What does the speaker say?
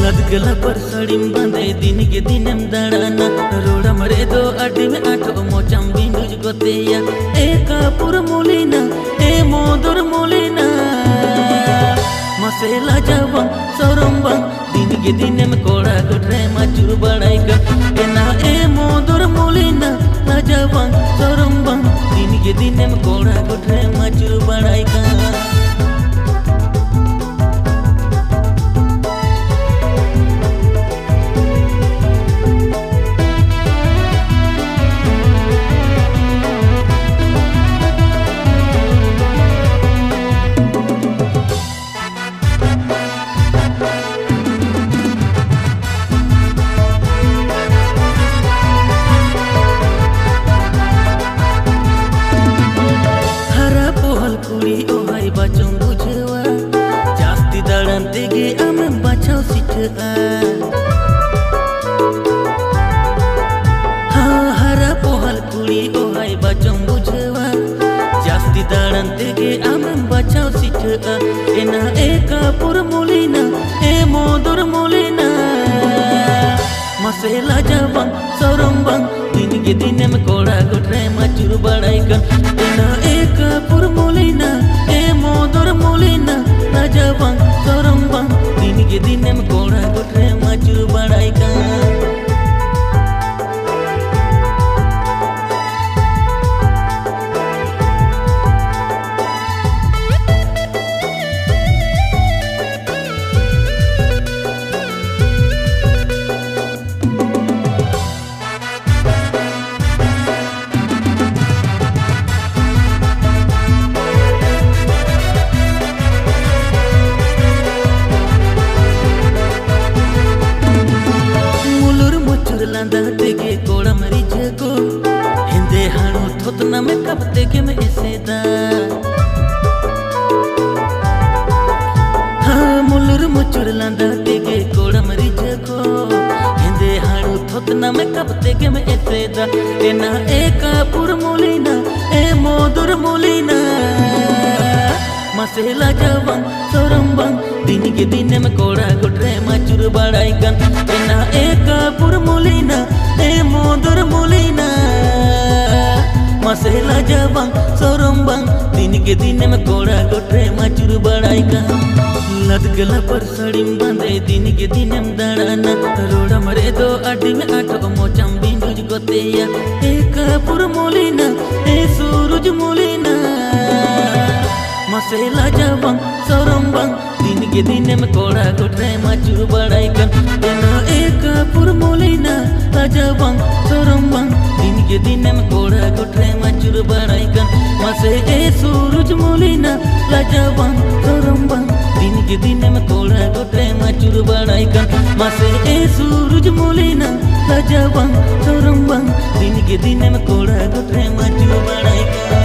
लदगला पर सड़ीम बांधे दिन के दिनम दाड़ाना रोड़ा मरे दो अड्डी में आठो मोचम बिंदुज गोतेया एका पुर मोलिना ए मोदर मोलिना मसेला जावं सोरंबं दिन के दिनम कोड़ा गोट्रे माचुर बड़ाई कर एना ए मोदर मोलिना ना जावं सोरंबं दिन के दिनम कोड़ा गोट्रे माचुर बड़ाई कर बचों बुझवा जास्ती दाड़न तेगे आमे बचाओ सिटआ हाँ हरा पोहल कुड़ी ओहाई बचों बुझवा जास्ती दाड़न तेगे आमे बचाओ सिटआ एना एका पुर मोलिना ए मोदर मोलिना मसेला जावं सोरंबं दिन के दिन में कोड़ा गोट्रे माचुर बड़ाई कर एना एका पुर मोलिना मोदर मोलिना ना जावं सोरंबं दिन के दिन में कोड़ा गोट्रे माचुर बड़ाई का तेगे कोड़ा मरी जगो हिंदे हाणो थोतना में कब तेगे में ऐसेदा हाँ मुलुर मुचुर लांदा तेगे कोड़ा मरी जगो हिंदे हाणो थोतना में कब तेगे में ऐसेदा एना एका पुर मोलिना ए मोदर मोलिना मसेला जावं सोरंबं दिन के दिन में कोड़ा गोट्रे माचुर बड़ाई गन एना एका पुर मोलिना ए मोदर मोलिना मसेला जावं सोरंबं दिन के दिन में कोड़ा गोट्रे माचुर बड़ाई गन लदगला पर सड़ीम बांधे दिन के दिनम दाड़ाना रोड़ा मरे दो अड्डी में आठो मोचम बिंदुज गोतेया एका पुर मोलिना ए सूरज मोलिना मसेला जावं सोरंबं दिन के दिन में कोड़ा गोट्रे माचुर बड़ाई कर एना एका पुर मोलिना जावं सोरंबं दिन के दिन में कोड़ा गोट्रे माचुर बड़ाई कर मसे ए सूरज मोलिना जावं सोरंबं दिन के दिन में कोड़ा गोट्रे माचुर बड़ाई कर मसे ए सूरज मोलिना जावं सोरंबं दिन के दिन में कोड़ा गोट्रे माचुर बड़ाई कर